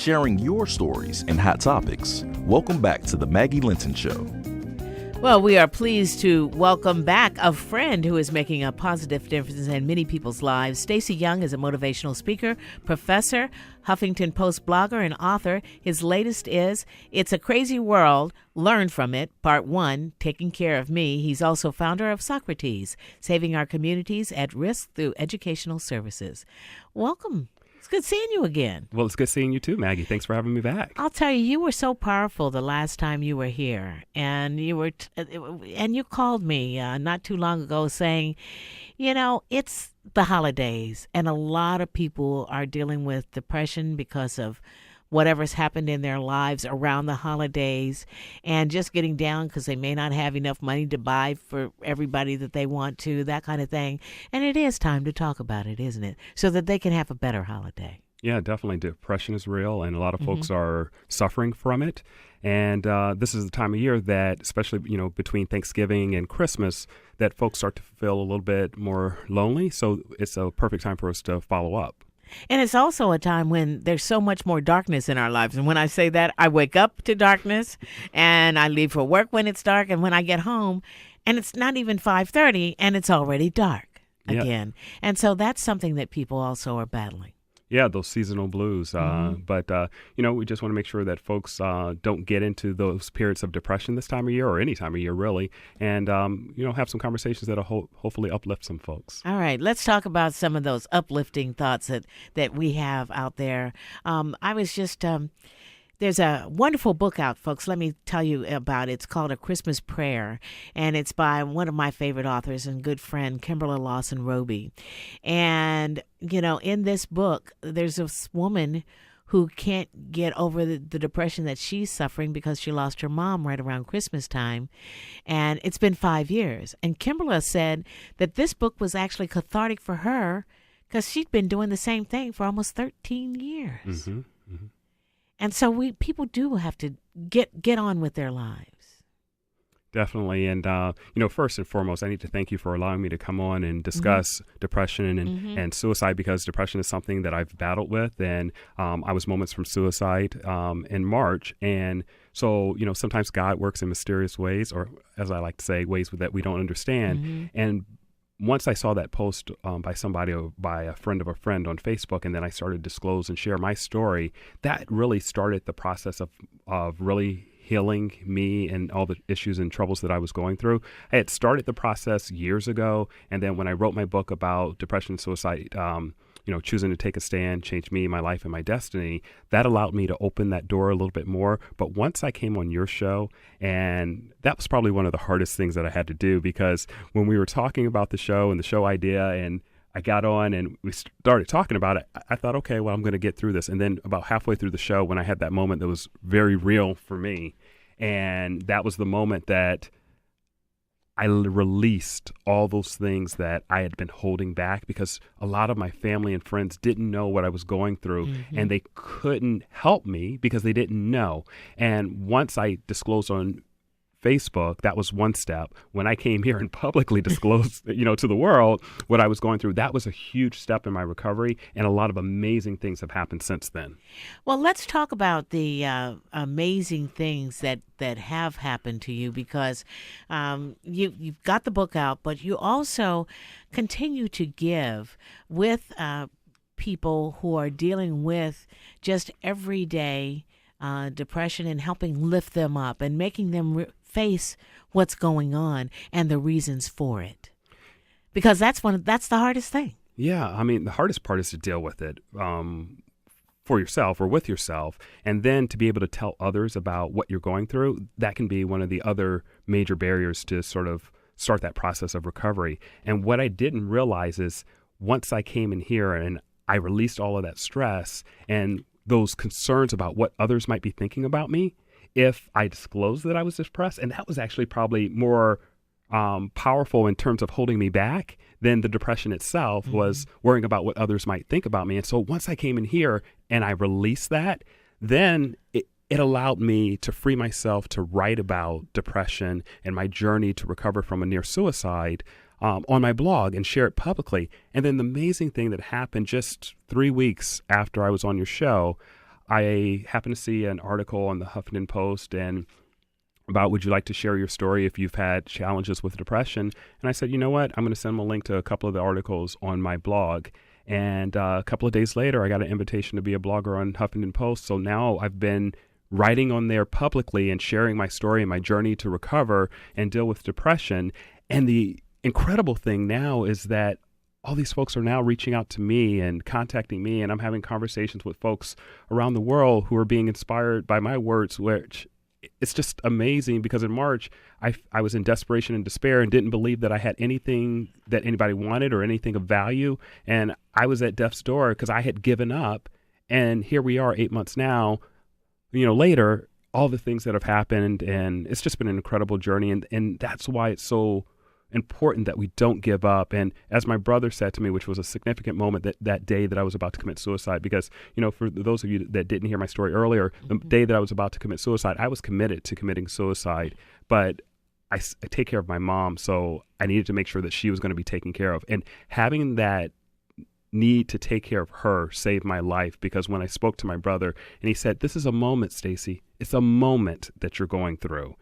sharing your stories and hot topics. Welcome back to the Maggie Linton Show. Well, we are pleased to welcome back a friend who is making a positive difference in many people's lives. Stacey Young is a motivational speaker, professor, Huffington Post blogger, and author. His latest is It's a Crazy World, Learn From It, Part 1, Taking Care of Me. He's also founder of Socrates, Saving Our Communities at Risk Through Educational Services. Welcome. It's good seeing you again. Well, it's good seeing you too, Maggie. Thanks for having me back. I'll tell you, you were so powerful the last time you were here, and you called me not too long ago saying, you know, it's the holidays, and a lot of people are dealing with depression because of whatever's happened in their lives around the holidays, and just getting down because they may not have enough money to buy for everybody that they want to, that kind of thing. And it is time to talk about it, isn't it? So that they can have a better holiday. Yeah, definitely. Depression is real, and a lot of folks are suffering from it. And this is the time of year that, especially, between Thanksgiving and Christmas, that folks start to feel a little bit more lonely. So it's a perfect time for us to follow up. And it's also a time when there's so much more darkness in our lives. And when I say that, I wake up to darkness, and I leave for work when it's dark. And when I get home, and it's not even 5:30, and it's already dark again. And so that's something that people also are battling. Yeah, those seasonal blues. But, we just want to make sure that folks don't get into those periods of depression this time of year, or any time of year, really, and, have some conversations that will hopefully uplift some folks. All right, let's talk about some of those uplifting thoughts that we have out there. I was just... There's a wonderful book out, folks. Let me tell you about it. It's called A Christmas Prayer, and it's by one of my favorite authors and good friend, Kimberly Lawson Roby. And, in this book, there's this woman who can't get over the depression that she's suffering because she lost her mom right around Christmas time. And it's been 5 years. And Kimberly said that this book was actually cathartic for her because she'd been doing the same thing for almost 13 years. Mm-hmm. Mm-hmm. And so people do have to get on with their lives. Definitely. And, first and foremost, I need to thank you for allowing me to come on and discuss depression and suicide, because depression is something that I've battled with. And I was moments from suicide in March. And so, sometimes God works in mysterious ways, or as I like to say, ways that we don't understand. And once I saw that post by somebody, or by a friend of a friend on Facebook, and then I started to disclose and share my story, that really started the process of really healing me and all the issues and troubles that I was going through. I had started the process years ago, and then when I wrote my book about depression and suicide, choosing to take a stand, change me, my life, and my destiny, that allowed me to open that door a little bit more. But once I came on your show, and that was probably one of the hardest things that I had to do, because when we were talking about the show and the show idea, and I got on and we started talking about it, I thought, okay, well, I'm going to get through this. And then about halfway through the show, when I had that moment that was very real for me, and that was the moment that I released all those things that I had been holding back, because a lot of my family and friends didn't know what I was going through, and they couldn't help me because they didn't know. And once I disclosed on Facebook, that was one step. When I came here and publicly disclosed, to the world what I was going through, that was a huge step in my recovery, and a lot of amazing things have happened since then. Well, let's talk about the amazing things that have happened to you, because you've got the book out, but you also continue to give with people who are dealing with just everyday depression, and helping lift them up and making them face what's going on and the reasons for it, because that's the hardest thing. Yeah, I mean, the hardest part is to deal with it for yourself or with yourself, and then to be able to tell others about what you're going through. That can be one of the other major barriers to sort of start that process of recovery. And what I didn't realize is, once I came in here and I released all of that stress and those concerns about what others might be thinking about me, if I disclosed that I was depressed, and that was actually probably more powerful in terms of holding me back than the depression itself, was worrying about what others might think about me. And so once I came in here and I released that, then it allowed me to free myself to write about depression and my journey to recover from a near suicide on my blog and share it publicly. And then the amazing thing that happened just 3 weeks after I was on your show, I happened to see an article on the Huffington Post and about would you like to share your story if you've had challenges with depression? And I said, you know what? I'm going to send them a link to a couple of the articles on my blog. And a couple of days later, I got an invitation to be a blogger on Huffington Post. So now I've been writing on there publicly and sharing my story and my journey to recover and deal with depression. And the incredible thing now is that all these folks are now reaching out to me and contacting me, and I'm having conversations with folks around the world who are being inspired by my words, which it's just amazing because in March, I was in desperation and despair and didn't believe that I had anything that anybody wanted or anything of value. And I was at death's door because I had given up. And here we are 8 months now, later, all the things that have happened. And it's just been an incredible journey. And that's why it's so important that we don't give up. And as my brother said to me, which was a significant moment that day that I was about to commit suicide, because, for those of you that didn't hear my story earlier, the day that I was about to commit suicide, I was committed to committing suicide, but I take care of my mom. So I needed to make sure that she was going to be taken care of. And having that need to take care of her saved my life, because when I spoke to my brother and he said, this is a moment, Stacy, it's a moment that you're going through.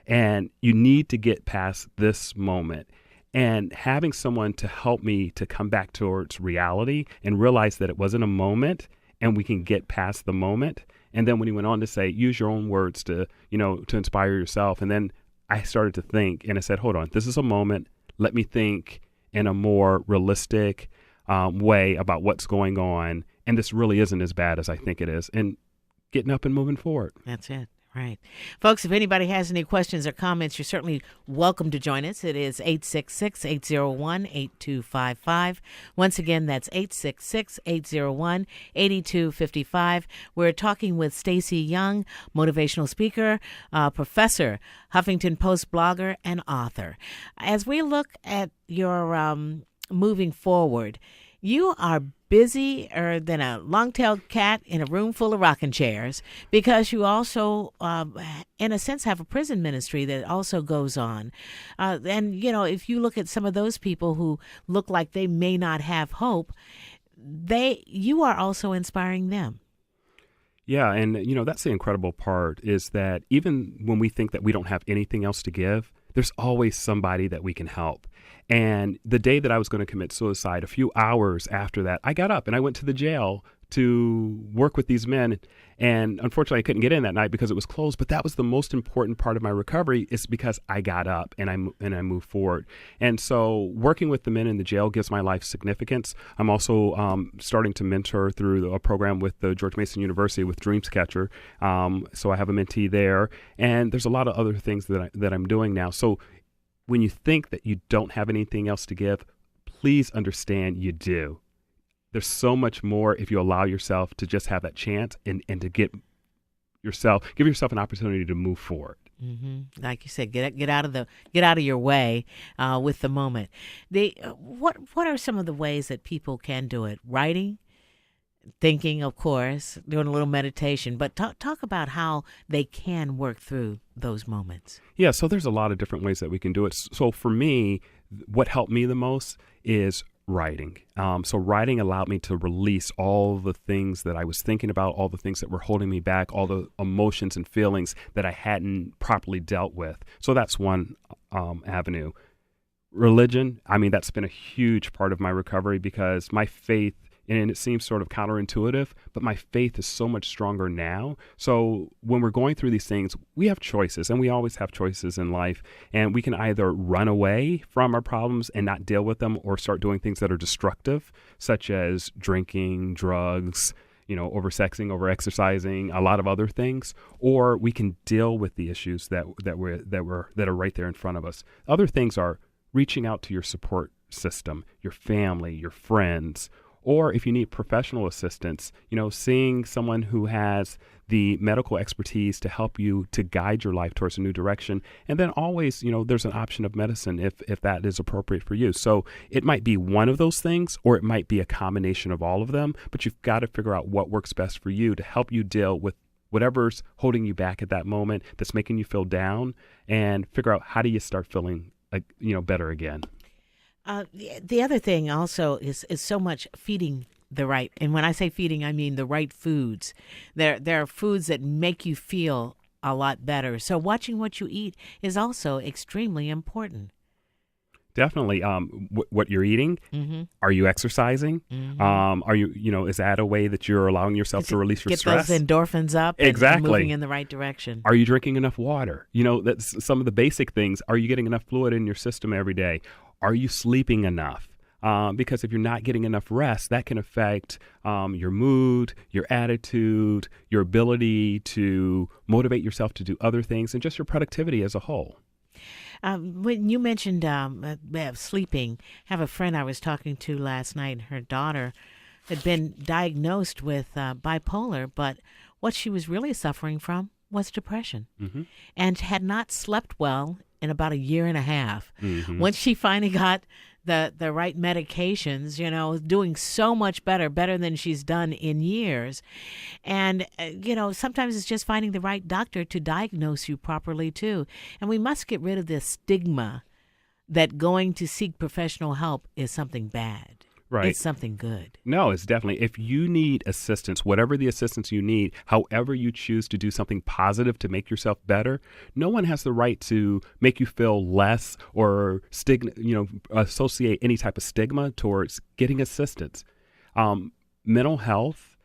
And you need to get past this moment. And having someone to help me to come back towards reality and realize that it wasn't a moment and we can get past the moment. And then when he went on to say, use your own words to inspire yourself. And then I started to think and I said, hold on, this is a moment. Let me think in a more realistic way about what's going on. And this really isn't as bad as I think it is. And getting up and moving forward. That's it. Right. Folks, if anybody has any questions or comments, you're certainly welcome to join us. It is 866-801-8255. Once again, that's 866-801-8255. We're talking with Stacy Young, motivational speaker, professor, Huffington Post blogger, and author. As we look at your moving forward, you are busier than a long-tailed cat in a room full of rocking chairs, because you also, in a sense, have a prison ministry that also goes on. And, if you look at some of those people who look like they may not have hope, you are also inspiring them. Yeah. And, that's the incredible part, is that even when we think that we don't have anything else to give, there's always somebody that we can help. And the day that I was going to commit suicide, a few hours after that, I got up and I went to the jail to work with these men. And unfortunately, I couldn't get in that night because it was closed. But that was the most important part of my recovery, is because I got up and I moved forward. And so working with the men in the jail gives my life significance. I'm also starting to mentor through a program with the George Mason University with Dreamscatcher. So I have a mentee there. And there's a lot of other things that I'm doing now. So when you think that you don't have anything else to give, please understand you do. There's so much more if you allow yourself to just have that chance and to give yourself an opportunity to move forward. Mm-hmm. Like you said, get out of your way with the moment. What are some of the ways that people can do it? Writing, thinking, of course, doing a little meditation, but talk about how they can work through those moments. Yeah, so there's a lot of different ways that we can do it. So for me, what helped me the most is writing. So writing allowed me to release all the things that I was thinking about, all the things that were holding me back, all the emotions and feelings that I hadn't properly dealt with. So that's one avenue. Religion, that's been a huge part of my recovery, because my faith, and it seems sort of counterintuitive, but my faith is so much stronger now. So when we're going through these things, we have choices, and we always have choices in life. And we can either run away from our problems and not deal with them, or start doing things that are destructive, such as drinking, drugs, oversexing, overexercising, a lot of other things. Or we can deal with the issues that are right there in front of us. Other things are reaching out to your support system, your family, your friends. Or if you need professional assistance, seeing someone who has the medical expertise to help you to guide your life towards a new direction. And then always, there's an option of medicine if that is appropriate for you. So it might be one of those things, or it might be a combination of all of them, but you've got to figure out what works best for you to help you deal with whatever's holding you back at that moment, that's making you feel down, and figure out how do you start feeling better again. The other thing also is so much feeding the right, and when I say feeding, I mean the right foods. There are foods that make you feel a lot better. So watching what you eat is also extremely important. Definitely. What you're eating, are you exercising? Are you, is that a way that you're allowing yourself to release your stress? Get those endorphins up and Exactly. moving in the right direction. Are you drinking enough water? That's some of the basic things. Are you getting enough fluid in your system every day? Are you sleeping enough? Because if you're not getting enough rest, that can affect your mood, your attitude, your ability to motivate yourself to do other things, and just your productivity as a whole. When you mentioned sleeping, I have a friend I was talking to last night. Her daughter had been diagnosed with bipolar, but what she was really suffering from was depression, and had not slept well in about a year and a half. Once she finally got the right medications, doing so much better than she's done in years. And, sometimes it's just finding the right doctor to diagnose you properly, too. And we must get rid of this stigma that going to seek professional help is something bad. Right. It's something good. No, it's definitely, if you need assistance, whatever the assistance you need, however you choose to do something positive to make yourself better, no one has the right to make you feel less or associate any type of stigma towards getting assistance. Mental health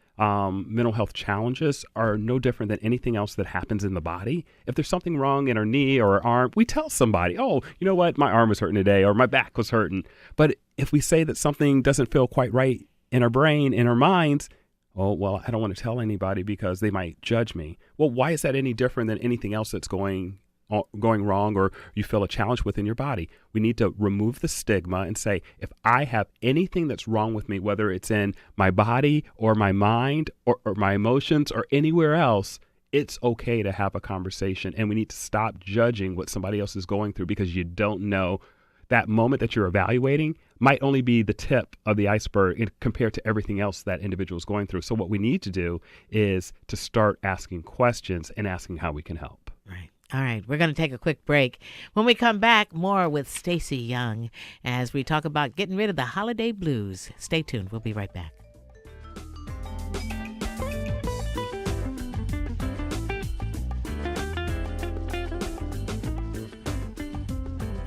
challenges are no different than anything else that happens in the body. If there's something wrong in our knee or our arm, we tell somebody, oh, you know what, my arm was hurting today or my back was hurting. But if we say that something doesn't feel quite right in our brain, in our minds, oh, well, I don't want to tell anybody because they might judge me. Well, why is that any different than anything else that's going wrong or you feel a challenge within your body? We need to remove the stigma and say, if I have anything that's wrong with me, whether it's in my body or my mind or my emotions or anywhere else, it's okay to have a conversation. And we need to stop judging what somebody else is going through, because you don't know. That moment that you're evaluating might only be the tip of the iceberg compared to everything else that individual is going through. So what we need to do is to start asking questions and asking how we can help. Right. All right, we're going to take a quick break. When we come back, more with Stacey Young as we talk about getting rid of the holiday blues. Stay tuned. We'll be right back.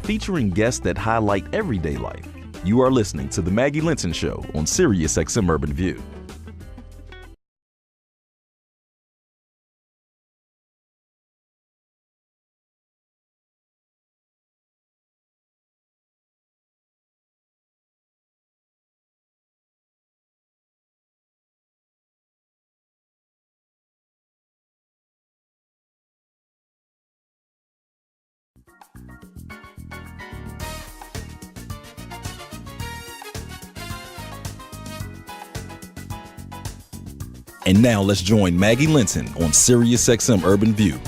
Featuring guests that highlight everyday life. You are listening to The Maggie Linton Show on Sirius XM Urban View. And now let's join Maggie Linton on Sirius XM Urban View.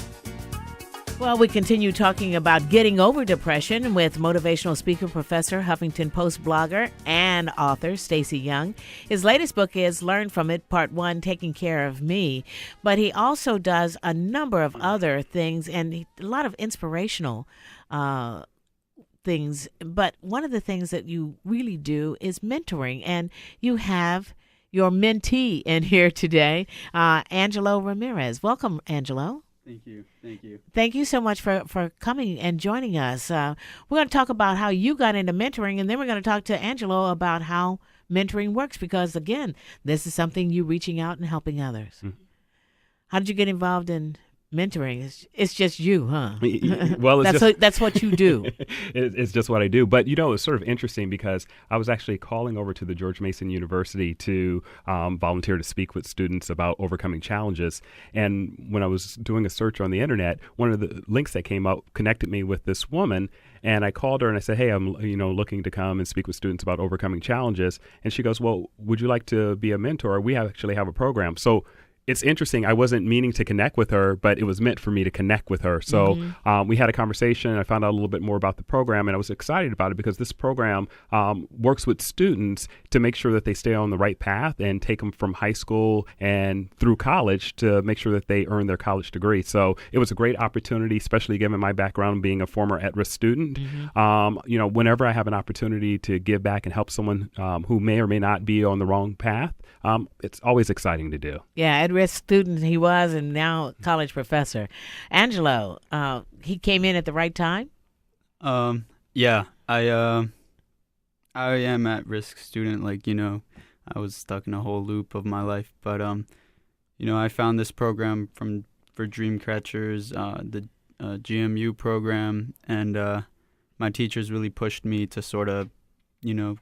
Well, we continue talking about getting over depression with motivational speaker, professor, Huffington Post blogger, and author Stacey Young. His latest book is Learn From It, Part 1, Taking Care of Me. But he also does a number of other things and a lot of inspirational things. But one of the things that you really do is mentoring, and you have your mentee in here today, Angelo Ramirez. Welcome, Angelo. Thank you. Thank you so much for coming and joining us. We're going to talk about how you got into mentoring, and then we're going to talk to Angelo about how mentoring works, because, again, this is something you reaching out and helping others. Mm-hmm. How did you get involved in mentoring? It's just you, huh? Well, that's what you do. It's just what I do. But, it's sort of interesting because I was actually calling over to the George Mason University to volunteer to speak with students about overcoming challenges. And when I was doing a search on the internet, one of the links that came up connected me with this woman. And I called her and I said, hey, I'm looking to come and speak with students about overcoming challenges. And she goes, well, would you like to be a mentor? We actually have a program. So it's interesting. I wasn't meaning to connect with her, but it was meant for me to connect with her. So we had a conversation. I found out a little bit more about the program, and I was excited about it because this program works with students to make sure that they stay on the right path and take them from high school and through college to make sure that they earn their college degree. So it was a great opportunity, especially given my background being a former at-risk student. Whenever I have an opportunity to give back and help someone who may or may not be on the wrong path, it's always exciting to do. Yeah, at-risk student he was, and now college professor. Angelo, he came in at the right time? Yeah, I am at-risk student. I was stuck in a whole loop of my life. But, I found this program for dream catchers, the GMU program, and my teachers really pushed me to sort of,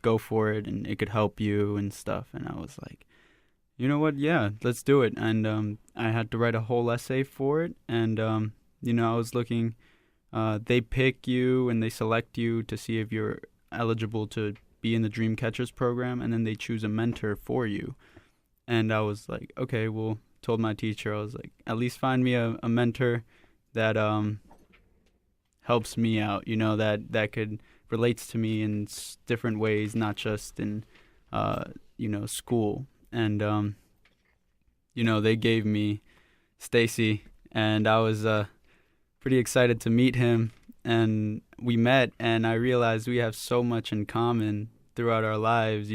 go for it, and it could help you and stuff. And I was like, you know what? Yeah, let's do it. And I had to write a whole essay for it. And, I was looking, they pick you and they select you to see if you're eligible to be in the Dream Catchers program. And then they choose a mentor for you. And I was like, okay, well, told my teacher, I was like, at least find me a mentor that helps me out, that could relates to me in different ways, not just in, school. And, they gave me Stacy, and I was pretty excited to meet him. And we met, and I realized we have so much in common throughout our lives,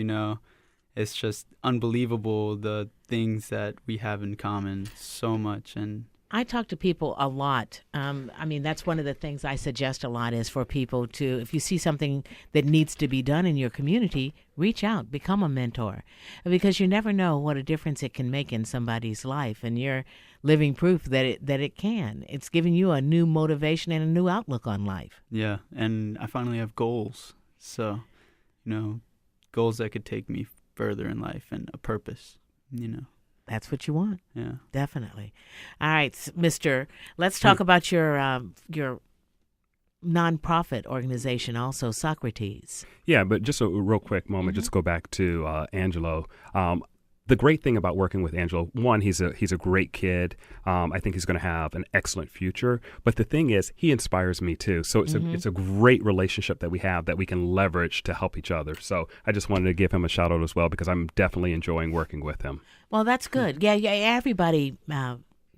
It's just unbelievable, the things that we have in common, so much. And I talk to people a lot. That's one of the things I suggest a lot is for people to, if you see something that needs to be done in your community, reach out, become a mentor, because you never know what a difference it can make in somebody's life, and you're living proof that it can. It's giving you a new motivation and a new outlook on life. Yeah, and I finally have goals. So, goals that could take me further in life and a purpose, That's what you want. Yeah. Definitely. All right, Mr. Let's talk about your nonprofit organization also, Socrates. Yeah, but just a real quick moment, just to go back to Angelo. The great thing about working with Angelo, one, he's a great kid. I think he's going to have an excellent future. But the thing is, he inspires me too. So it's a great relationship that we have that we can leverage to help each other. So I just wanted to give him a shout out as well, because I'm definitely enjoying working with him. Well, that's good. Yeah, everybody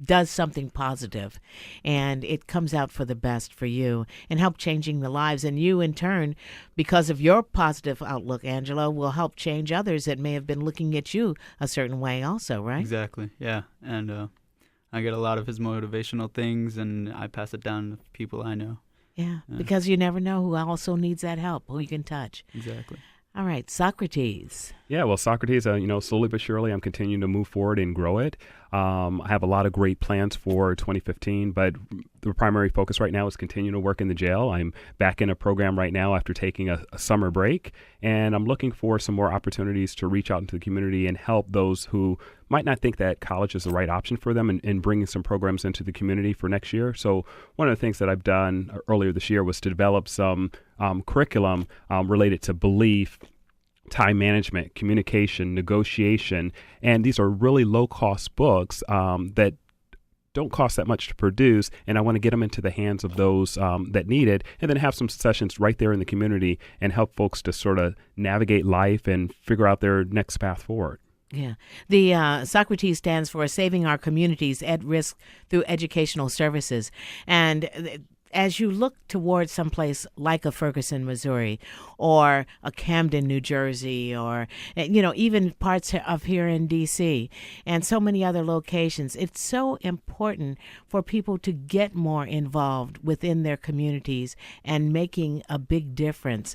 does something positive, and it comes out for the best for you and help changing the lives. And you, in turn, because of your positive outlook, Angelo, will help change others that may have been looking at you a certain way also, right? Exactly, yeah. And I get a lot of his motivational things, and I pass it down to people I know. Yeah, because you never know who also needs that help, who you can touch. Exactly. All right, Socrates. Yeah, well, Socrates, slowly but surely, I'm continuing to move forward and grow it. I have a lot of great plans for 2015, but the primary focus right now is continuing to work in the jail. I'm back in a program right now after taking a summer break, and I'm looking for some more opportunities to reach out into the community and help those who might not think that college is the right option for them, and bringing some programs into the community for next year. So one of the things that I've done earlier this year was to develop some curriculum related to belief, time management, communication, negotiation, and these are really low-cost books that don't cost that much to produce, and I want to get them into the hands of those that need it, and then have some sessions right there in the community and help folks to sort of navigate life and figure out their next path forward. Yeah. The Socrates stands for Saving Our Communities at Risk Through Educational Services. And as you look towards someplace like a Ferguson, Missouri, or a Camden, New Jersey, or, even parts of here in D.C., and so many other locations, it's so important for people to get more involved within their communities and making a big difference,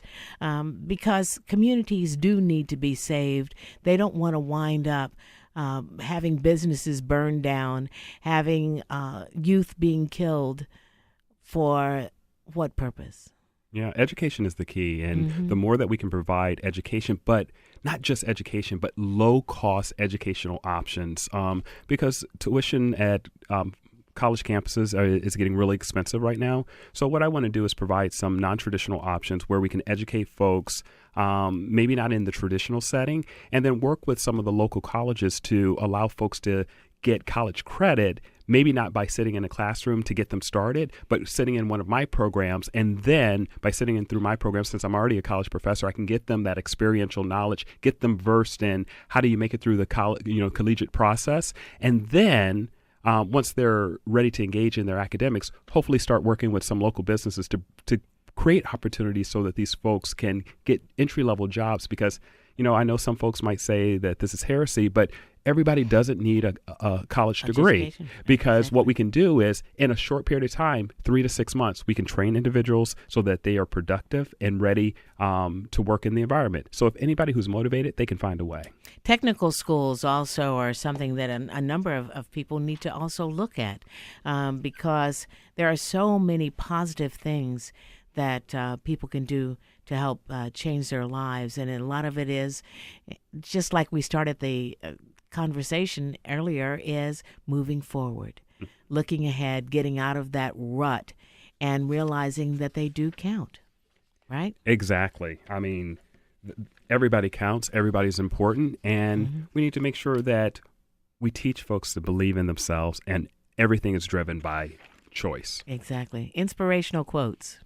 because communities do need to be saved. They don't want to wind up having businesses burned down, having youth being killed. For what purpose? Yeah, education is the key. And the more that we can provide education, but not just education, but low-cost educational options, because tuition at college campuses is getting really expensive right now. So what I want to do is provide some non-traditional options where we can educate folks, maybe not in the traditional setting, and then work with some of the local colleges to allow folks to get college credit, maybe not by sitting in a classroom to get them started, but sitting in one of my programs. And then by sitting in through my program, since I'm already a college professor, I can get them that experiential knowledge, get them versed in how do you make it through the collegiate process. And then once they're ready to engage in their academics, hopefully start working with some local businesses to create opportunities so that these folks can get entry-level jobs. Because, I know some folks might say that this is heresy, but everybody doesn't need a college degree, because what we can do is in a short period of time, 3 to 6 months, we can train individuals so that they are productive and ready to work in the environment. So if anybody who's motivated, they can find a way. Technical schools also are something that a number of people need to also look at, because there are so many positive things that people can do to help change their lives. And a lot of it is, just like we started the conversation earlier, is moving forward, looking ahead, getting out of that rut, and realizing that they do count, right? Exactly. I mean, everybody counts, everybody's important, and we need to make sure that we teach folks to believe in themselves, and everything is driven by choice. Exactly. Inspirational quotes.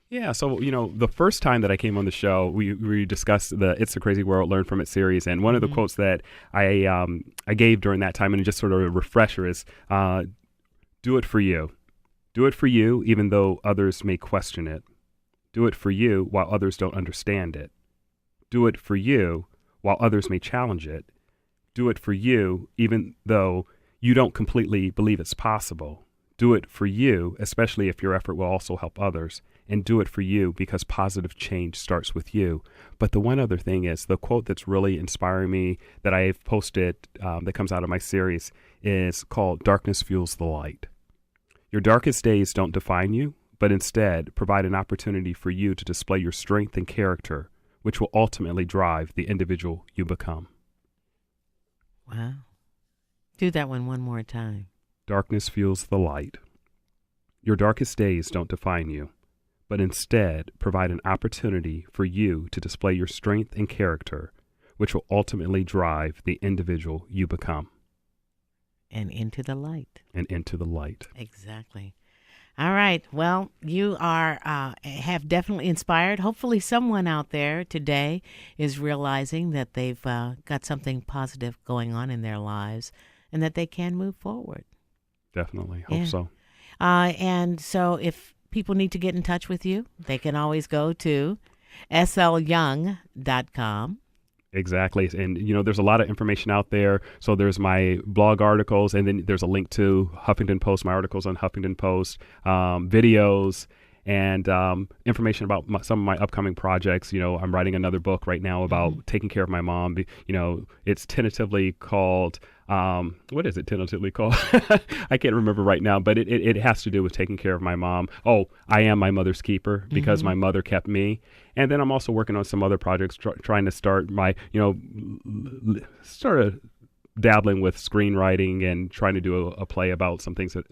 Yeah, so, the first time that I came on the show, we discussed the It's a Crazy World, Learn From It series, and one of the quotes that I gave during that time, and just sort of a refresher, is do it for you. Do it for you, even though others may question it. Do it for you while others don't understand it. Do it for you while others may challenge it. Do it for you, even though you don't completely believe it's possible. Do it for you, especially if your effort will also help others. And do it for you because positive change starts with you. But the one other thing is, the quote that's really inspiring me that I've posted that comes out of my series is called Darkness Fuels the Light. Your darkest days don't define you, but instead provide an opportunity for you to display your strength and character, which will ultimately drive the individual you become. Wow. Do that one more time. Darkness fuels the light. Your darkest days don't define you, but instead provide an opportunity for you to display your strength and character, which will ultimately drive the individual you become. And into the light. And into the light. Exactly. All right. Well, you have definitely inspired. Hopefully someone out there today is realizing that they've got something positive going on in their lives and that they can move forward. Definitely. Hope so. And so if people need to get in touch with you, they can always go to slyoung.com. Exactly. And, there's a lot of information out there. So there's my blog articles, and then there's a link to Huffington Post, my articles on Huffington Post, videos, and information about some of my upcoming projects. I'm writing another book right now about taking care of my mom. It's tentatively called, what is it tentatively called? I can't remember right now, but it has to do with taking care of my mom. Oh, I am my mother's keeper because my mother kept me. And then I'm also working on some other projects, trying to start my, sort of dabbling with screenwriting and trying to do a play about some things that,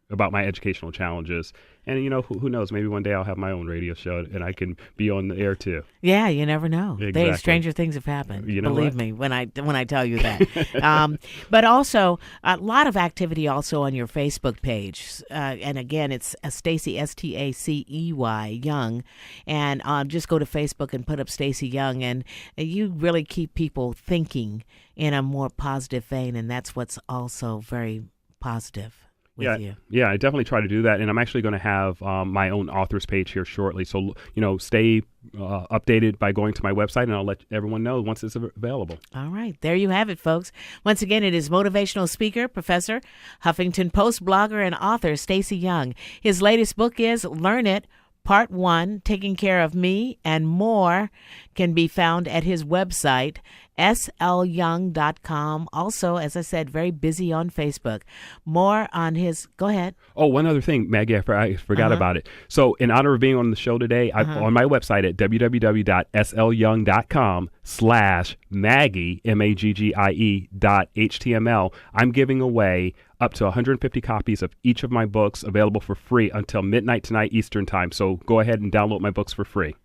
about my educational challenges. And, who knows, maybe one day I'll have my own radio show and I can be on the air too. Yeah, you never know. Exactly. Stranger things have happened. Believe me when I tell you that. But also a lot of activity also on your Facebook page. And again, it's Stacey, Stacey Young. And just go to Facebook and put up Stacey Young, and you really keep people thinking in a more positive vein. And that's what's also very positive. You. Yeah, I definitely try to do that. And I'm actually going to have my own authors page here shortly. So, stay updated by going to my website, and I'll let everyone know once it's available. All right. There you have it, folks. Once again, it is motivational speaker, professor, Huffington Post blogger, and author Stacey Young. His latest book is Learn It, Part 1, Taking Care of Me and More, can be found at his website, slyoung.com. Also, as I said, very busy on Facebook. More on his, go ahead. Oh, one other thing, Maggie, I forgot about it. So in honor of being on the show today, on my website at www.slyoung.com/Maggie, MAGGIE.html, I'm giving away up to 150 copies of each of my books, available for free until midnight tonight Eastern time. So go ahead and download my books for free.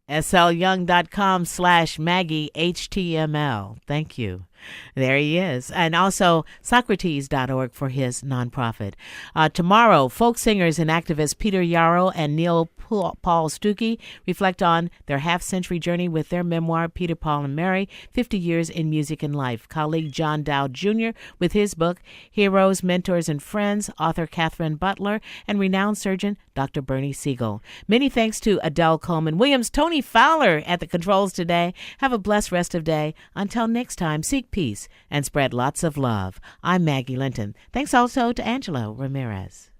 slyoung.com/Maggie HTML. Thank you. There he is. And also Socrates.org for his nonprofit. Tomorrow, folk singers and activists Peter Yarrow and Neil Paul Stuckey reflect on their half-century journey with their memoir, Peter, Paul, and Mary, 50 Years in Music and Life. Colleague John Dowd Jr. with his book, Heroes, Mentors, and Friends, author Catherine Butler, and renowned surgeon Dr. Bernie Siegel. Many thanks to Adele Coleman Williams, Tony Fowler at the controls today. Have a blessed rest of day. Until next time, seek peace and spread lots of love. I'm Maggie Linton. Thanks also to Angelo Ramirez.